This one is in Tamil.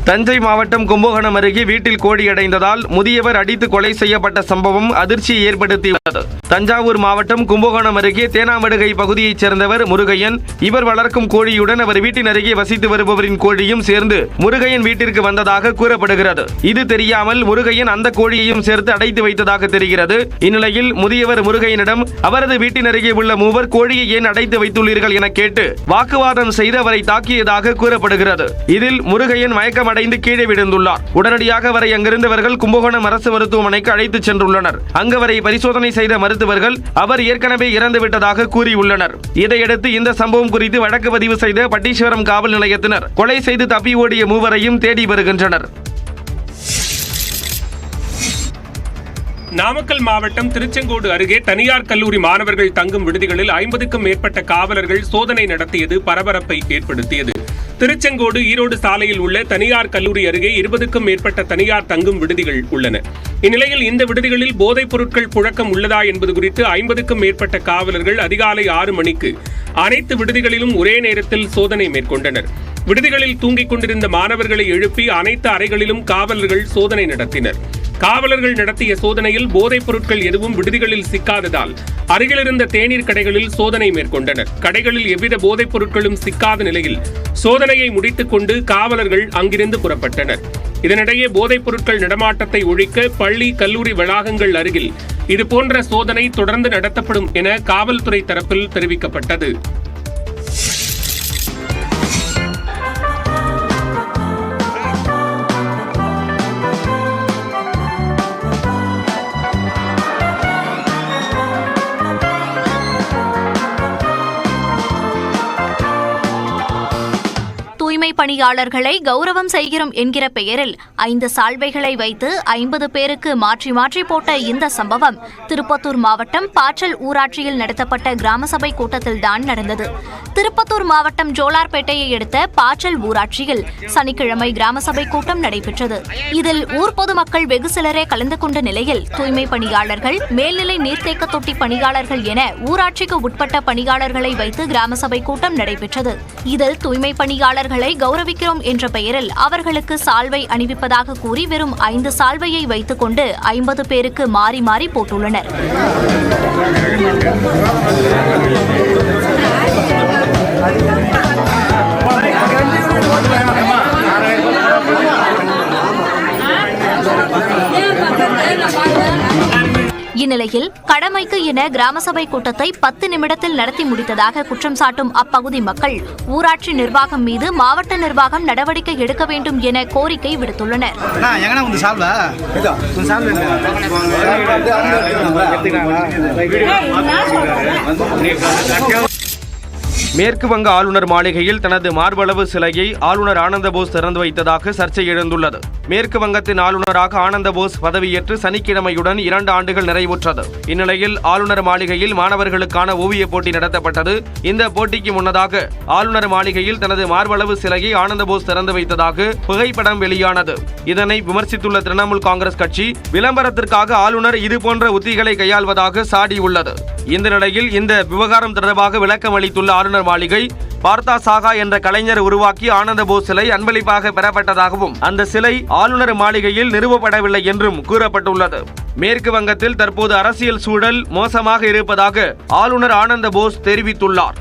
தஞ்சை மாவட்டம் கும்பகோணம் அருகே வீட்டில் கோழி அடைந்ததால் முதியவர் அடித்து கொலை செய்யப்பட்ட சம்பவம் அதிர்ச்சியை ஏற்படுத்தியுள்ளது. தஞ்சாவூர் மாவட்டம் கும்பகோணம் அருகே தேனாம்படுகை பகுதியைச் சேர்ந்தவர் முருகையன். இவர் வளர்க்கும் கோழியுடன் அவர் வீட்டின் அருகே வசித்து வருபவரின் கோழியும் சேர்ந்து முருகையன் வீட்டிற்கு வந்ததாக கூறப்படுகிறது. இது தெரியாமல் முருகையன் அந்த கோழியையும் சேர்த்து அடைத்து வைத்ததாக தெரிகிறது. இந்நிலையில் முதியவர் முருகையனிடம் அவரது வீட்டின் அருகே உள்ள மூவர் கோழியை ஏன் அடைத்து வைத்துள்ளீர்கள் என கேட்டு வாக்குவாதம் செய்து அவரை தாக்கியதாக கூறப்படுகிறது. இதில் முருகையன் மயக்கம் அடைந்து கீழே விழுந்துள்ளார். உடனடியாக அவரை அங்கிருந்தவர்கள் கும்பகோணம் அரசு மருத்துவமனைக்கு அழைத்துச் சென்றுள்ளனர். அங்கு அவரை பரிசோதனை செய்த மருத்துவர்கள் அவர் ஏற்கனவே இறந்துவிட்டதாக கூறியுள்ளனர். இதையடுத்து இந்த சம்பவம் குறித்து வழக்கு பதிவு செய்த பட்டீஸ்வரம் காவல் நிலையத்தினர் கொலை செய்து தப்பி ஓடிய மூவரையும் தேடி வருகின்றனர். நாமக்கல் மாவட்டம் திருச்செங்கோடு அருகே தனியார் கல்லூரி மாணவர்கள் தங்கும் விடுதிகளில் 50க்கும் மேற்பட்ட காவலர்கள் சோதனை நடத்தியது பரபரப்பை ஏற்படுத்தியது. திருச்செங்கோடு ஈரோடு சாலையில் உள்ள தனியார் கல்லூரி அருகே 20க்கும் மேற்பட்ட தனியார் தங்கும் விடுதிகள் உள்ளன. இந்நிலையில் இந்த விடுதிகளில் போதைப் பொருட்கள் புழக்கம் உள்ளதா என்பது குறித்து 50க்கும் மேற்பட்ட காவலர்கள் அதிகாலை 6 மணிக்கு அனைத்து விடுதிகளிலும் ஒரே நேரத்தில் சோதனை மேற்கொண்டனர். விடுதிகளில் தூங்கிக் கொண்டிருந்த மாணவர்களை எழுப்பி அனைத்து அறைகளிலும் காவலர்கள் சோதனை நடத்தினர். காவலர்கள் நடத்திய சோதனையில் போதைப் பொருட்கள் எதுவும் விடுதிகளில் சிக்காததால் அருகிலிருந்த தேநீர் கடைகளில் சோதனை மேற்கொண்டனர். கடைகளில் எவ்வித போதைப் பொருட்களும் சிக்காத நிலையில் சோதனையை முடித்துக் கொண்டு காவலர்கள் அங்கிருந்து புறப்பட்டனர். இதனிடையே போதைப் பொருட்கள் நடமாட்டத்தை ஒழிக்க பள்ளி கல்லூரி வளாகங்கள் அருகில் இதுபோன்ற சோதனை தொடர்ந்து நடத்தப்படும் என காவல்துறை தரப்பில் தெரிவிக்கப்பட்டது. தூய்மை பணியாளர்களை கௌரவம் செய்கிறோம் என்கிற பெயரில் 5 சால்வைகளை வைத்து 50 பேருக்கு மாற்றி மாற்றி போட்ட இந்த சம்பவம் திருப்பத்தூர் மாவட்டம் பாச்சல் ஊராட்சியில் நடத்தப்பட்ட கிராம சபை கூட்டத்தில்தான் நடந்தது. திருப்பத்தூர் மாவட்டம் ஜோலார்பேட்டையை அடுத்த பாச்சல் ஊராட்சியில் சனிக்கிழமை கிராம சபை கூட்டம் நடைபெற்றது. இதில் ஊர் பொதுமக்கள் வெகு சிலரே கலந்து கொண்ட நிலையில் தூய்மை பணியாளர்கள், மேல்நிலை நீர்த்தேக்க தொட்டி பணியாளர்கள் என ஊராட்சிக்கு உட்பட்ட பணியாளர்களை வைத்து கிராம சபை கூட்டம் நடைபெற்றது. இதில் தூய்மை பணியாளர்கள் கௌரவிக்கிறோம் என்ற பெயரில் அவர்களுக்கு சால்வை அணிவிப்பதாக கூறி வெறும் 5 சால்வையை வைத்துக் கொண்டு 50 பேருக்கு மாறி மாறி போட்டுள்ளனர். இந்நிலையில் கடமைக்கு என கிராம சபை கூட்டத்தை 10 நிமிடத்தில் நடத்தி முடித்ததாக குற்றம் சாட்டும் அப்பகுதி மக்கள் ஊராட்சி நிர்வாகம் மீது மாவட்ட நிர்வாகம் நடவடிக்கை எடுக்க வேண்டும் என கோரிக்கை விடுத்துள்ளனர். மேற்கு வங்க ஆளுநர் மாளிகையில் தனது மார்பளவு சிலையை ஆளுநர் ஆனந்தபோஸ் திறந்து வைத்ததாக சர்ச்சை எழுந்துள்ளது. மேற்கு வங்கத்தின் ஆளுநராக ஆனந்தபோஸ் பதவியேற்று சனிக்கிழமையுடன் 2 ஆண்டுகள் நிறைவுற்றது. இந்நிலையில் ஆளுநர் மாளிகையில் மாணவர்களுக்கான ஓவியப் போட்டி நடத்தப்பட்டது. இந்த போட்டிக்கு முன்னதாக ஆளுநர் மாளிகையில் தனது மார்பளவு சிலையை ஆனந்தபோஸ் திறந்து வைத்ததாக புகைப்படம் வெளியானது. இதனை விமர்சித்துள்ள திரிணாமுல் காங்கிரஸ் கட்சி விளம்பரத்திற்காக ஆளுநர் இதுபோன்ற உத்திகளை கையாள்வதாக சாடியுள்ளது. இந்த நிலையில் இந்த விவகாரம் தொடர்பாக விளக்கம் அளித்துள்ள ஆளுநர் மாளிகை, பார்த்தா சாகா என்ற கலைஞர் உருவாக்கி ஆனந்தபோஸ் சிலை அன்பளிப்பாக பெறப்பட்டதாகவும் அந்த சிலை ஆளுநர் மாளிகையில் நிறுவப்படவில்லை என்றும் கூறப்பட்டுள்ளது. மேற்கு வங்கத்தில் தற்போது அரசியல் சூழல் மோசமாக இருப்பதாக ஆளுநர் ஆனந்தபோஸ் தெரிவித்துள்ளார்.